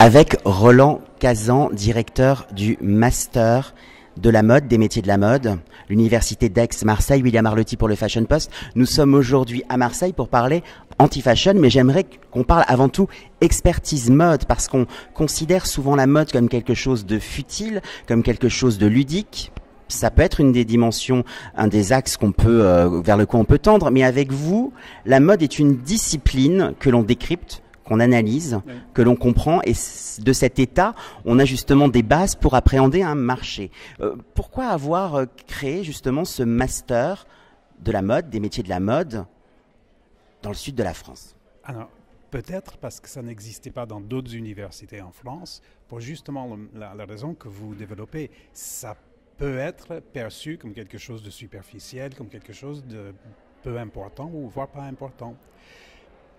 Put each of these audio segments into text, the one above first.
avec Roland Cazan, directeur du Master de la mode, des métiers de la mode, l'Université d'Aix-Marseille, William Arlotti pour le Fashion Post. Nous sommes aujourd'hui à Marseille pour parler anti-fashion, mais j'aimerais qu'on parle avant tout expertise mode, parce qu'on considère souvent la mode comme quelque chose de futile, comme quelque chose de ludique. Ça peut être une des dimensions, un des axes vers lequel on peut tendre, mais avec vous, la mode est une discipline que l'on décrypte, qu'on analyse, oui, que l'on comprend, et de cet état, on a justement des bases pour appréhender un marché. Pourquoi avoir créé justement ce master de la mode, des métiers de la mode, dans le sud de la France? Alors, peut-être parce que ça n'existait pas dans d'autres universités en France, pour justement la raison que vous développez. Ça peut être perçu comme quelque chose de superficiel, comme quelque chose de peu important, ou voire pas important,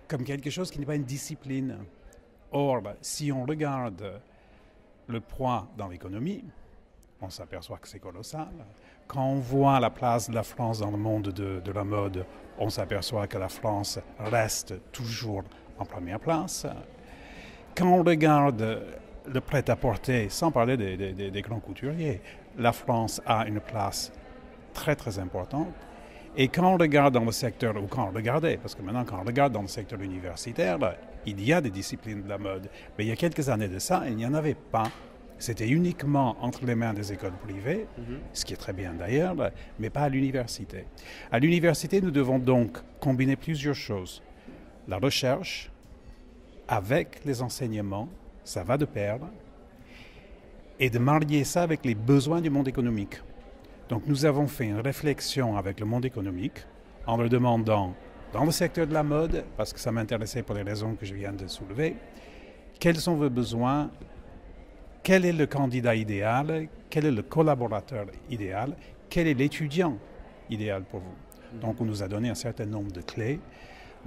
comme quelque chose qui n'est pas une discipline. Or, si on regarde le poids dans l'économie, on s'aperçoit que c'est colossal. Quand on voit la place de la France dans le monde de la mode, on s'aperçoit que la France reste toujours en première place. Quand on regarde le prêt-à-porter, sans parler des grands couturiers, la France a une place très très importante. Et quand on regarde dans le secteur, ou quand on regardait, parce que maintenant quand on regarde dans le secteur universitaire, il y a des disciplines de la mode. Mais il y a quelques années de ça, il n'y en avait pas. C'était uniquement entre les mains des écoles privées, ce qui est très bien d'ailleurs, mais pas à l'université. À l'université, nous devons donc combiner plusieurs choses. La recherche avec les enseignements, ça va de pair, et de marier ça avec les besoins du monde économique. Donc nous avons fait une réflexion avec le monde économique en leur demandant, dans le secteur de la mode, parce que ça m'intéressait pour les raisons que je viens de soulever, quels sont vos besoins, quel est le candidat idéal, quel est le collaborateur idéal, quel est l'étudiant idéal pour vous. Donc on nous a donné un certain nombre de clés,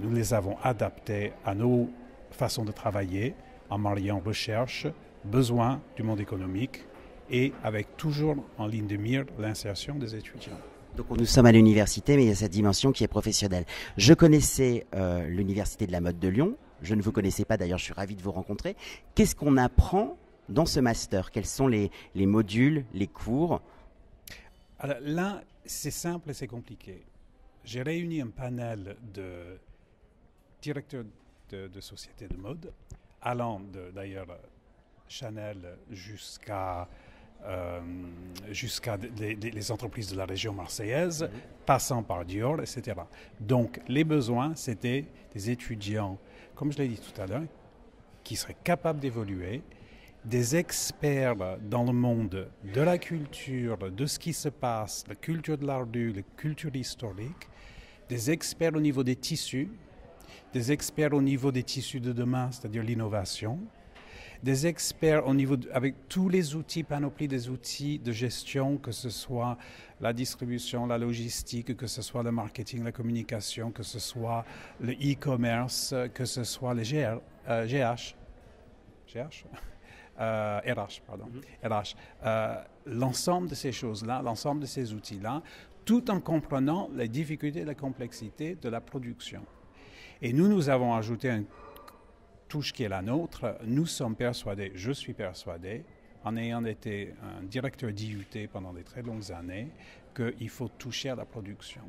nous les avons adaptées à nos façons de travailler en mariant recherche, besoins du monde économique, et avec toujours en ligne de mire l'insertion des étudiants. Donc nous sommes à l'université, mais il y a cette dimension qui est professionnelle. Je connaissais l'Université de la mode de Lyon, je ne vous connaissais pas d'ailleurs, je suis ravi de vous rencontrer. Qu'est-ce qu'on apprend dans ce master? Quels sont les modules, les cours? Alors là, c'est simple et c'est compliqué. J'ai réuni un panel de directeurs de sociétés de mode, allant d'ailleurs Chanel jusqu'à les entreprises de la région marseillaise, passant par Dior, etc. Donc, les besoins, c'était des étudiants, comme je l'ai dit tout à l'heure, qui seraient capables d'évoluer, des experts dans le monde de la culture, de ce qui se passe, la culture de l'art rue, la culture historique, des experts au niveau des tissus, des experts au niveau des tissus de demain, c'est-à-dire l'innovation, des experts au niveau avec tous les outils, panoplie des outils de gestion, que ce soit la distribution, la logistique, que ce soit le marketing, la communication, que ce soit le e-commerce, que ce soit le RH. L'ensemble de ces choses-là, l'ensemble de ces outils-là, tout en comprenant les difficultés et la complexité de la production. Et nous avons ajouté une touche qui est la nôtre. Nous sommes persuadés, je suis persuadé, en ayant été un directeur d'IUT pendant de très longues années, qu'il faut toucher à la production.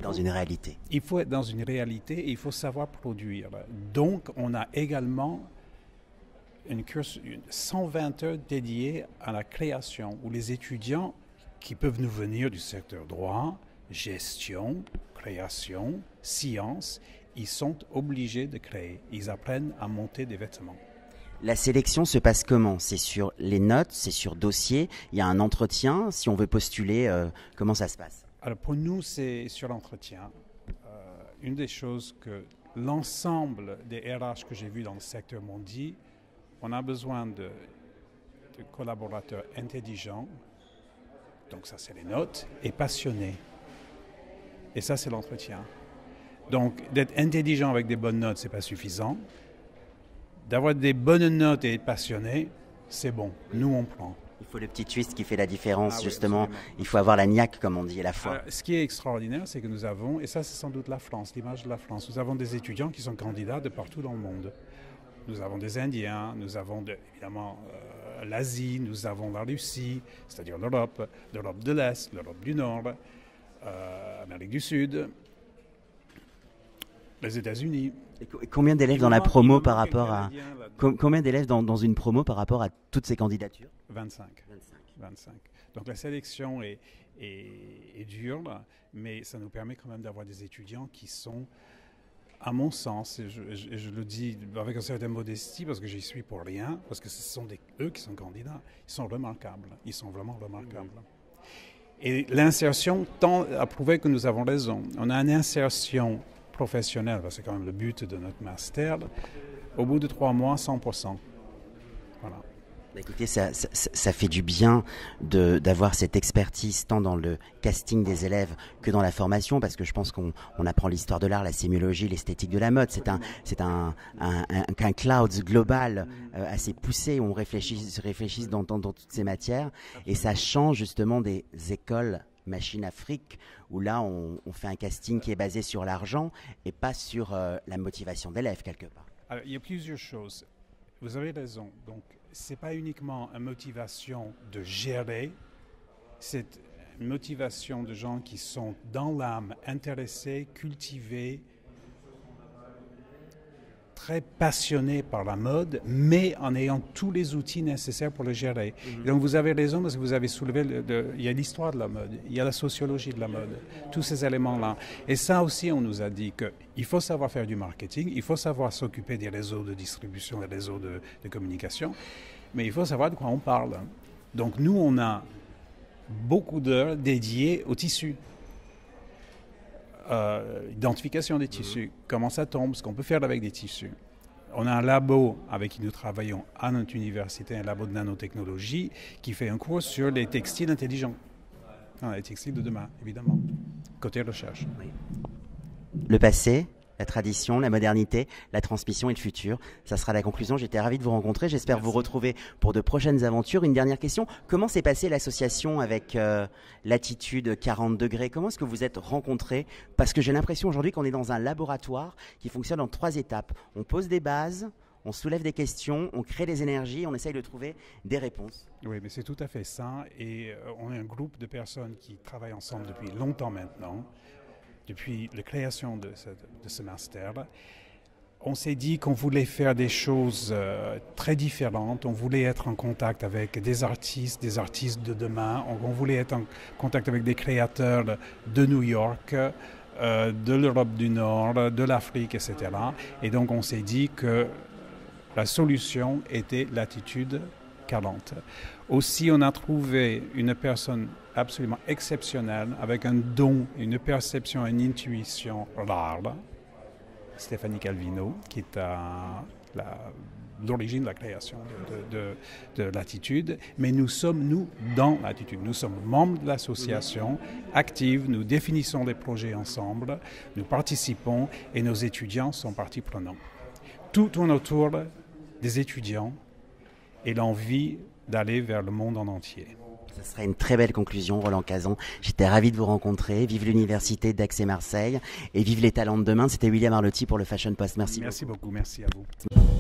Dans une réalité. Il faut être dans une réalité et il faut savoir produire. Donc, on a également une 120 heures dédiées à la création, où les étudiants qui peuvent nous venir du secteur droit, gestion, création, sciences, ils sont obligés de créer. Ils apprennent à monter des vêtements. La sélection se passe comment? C'est sur les notes, c'est sur dossier, il y a un entretien. Si on veut postuler, comment ça se passe? Alors pour nous, c'est sur l'entretien. Une des choses que l'ensemble des RH que j'ai vus dans le secteur m'ont dit, on a besoin de collaborateurs intelligents, donc ça c'est les notes, et passionnés. Et ça c'est l'entretien. Donc, d'être intelligent avec des bonnes notes, ce n'est pas suffisant. D'avoir des bonnes notes et être passionné, c'est bon. Nous, on prend. Il faut le petit twist qui fait la différence, justement. Oui, il faut avoir la niaque, comme on dit, à la fois. Alors, ce qui est extraordinaire, c'est que nous avons, et ça c'est sans doute la France, l'image de la France, nous avons des étudiants qui sont candidats de partout dans le monde. Nous avons des Indiens, nous avons évidemment l'Asie, nous avons la Russie, c'est-à-dire l'Europe, l'Europe de l'Est, l'Europe du Nord, l'Amérique du Sud, les États-Unis. Et combien d'élèves dans la promo par rapport à combien d'élèves dans une promo par rapport à toutes ces candidatures? 25. Donc la sélection est dure, mais ça nous permet quand même d'avoir des étudiants qui sont, à mon sens, et je le dis avec une certaine modestie parce que j'y suis pour rien, parce que ce sont eux qui sont candidats, ils sont remarquables, ils sont vraiment remarquables. Et l'insertion a prouvé que nous avons raison. On a une insertion professionnelle, c'est quand même le but de notre master, au bout de 3 mois, 100%. Voilà. Écoutez, ça fait du bien d'avoir cette expertise tant dans le casting des élèves que dans la formation, parce que je pense qu'on apprend l'histoire de l'art, la sémiologie, l'esthétique de la mode. C'est un cloud global assez poussé où on réfléchisse dans toutes ces matières, et ça change justement des écoles Machine Afrique, où là on fait un casting qui est basé sur l'argent et pas sur la motivation d'élèves quelque part. Alors, il y a plusieurs choses. Vous avez raison. Donc, ce n'est pas uniquement une motivation de gérer, c'est une motivation de gens qui sont dans l'âme, intéressés, cultivés, très passionnés par la mode, mais en ayant tous les outils nécessaires pour le gérer. Donc vous avez raison parce que vous avez soulevé, il y a l'histoire de la mode, il y a la sociologie de la mode, tous ces éléments-là. Et ça aussi, on nous a dit qu'il faut savoir faire du marketing, il faut savoir s'occuper des réseaux de distribution, des réseaux de communication, mais il faut savoir de quoi on parle. Donc nous, on a beaucoup d'heures dédiées au tissu. Identification des tissus, comment ça tombe, ce qu'on peut faire avec des tissus. On a un labo avec qui nous travaillons à notre université, un labo de nanotechnologie, qui fait un cours sur les textiles intelligents. Les textiles de demain, évidemment, côté recherche. Oui. Le passé, la tradition, la modernité, la transmission et le futur. Ça sera la conclusion. J'étais ravi de vous rencontrer. J'espère vous retrouver pour de prochaines aventures. Une dernière question. Comment s'est passée l'association avec Latitude 40 degrés? Comment est-ce que vous êtes rencontrés? Parce que j'ai l'impression aujourd'hui qu'on est dans un laboratoire qui fonctionne en 3 étapes. On pose des bases, on soulève des questions, on crée des énergies, on essaye de trouver des réponses. Oui, mais c'est tout à fait ça. Et on est un groupe de personnes qui travaillent ensemble depuis longtemps maintenant. Depuis la création de ce master, on s'est dit qu'on voulait faire des choses très différentes. On voulait être en contact avec des artistes de demain. On voulait être en contact avec des créateurs de New York, de l'Europe du Nord, de l'Afrique, etc. Et donc on s'est dit que la solution était Latitude 40. Aussi, on a trouvé une personne absolument exceptionnelle, avec un don, une perception, une intuition rare, Stéphanie Calvino, qui est à l'origine de la création de Latitude. Mais nous sommes, dans Latitude. Nous sommes membres de l'association, actifs, nous définissons des projets ensemble, nous participons et nos étudiants sont partie prenante. Tout tourne autour des étudiants et l'envie d'aller vers le monde en entier. Ce serait une très belle conclusion, Roland Cazon. J'étais ravi de vous rencontrer. Vive l'Université d'Aix et Marseille et vive les talents de demain. C'était William Arlotti pour le Fashion Post. Merci beaucoup. Merci à vous.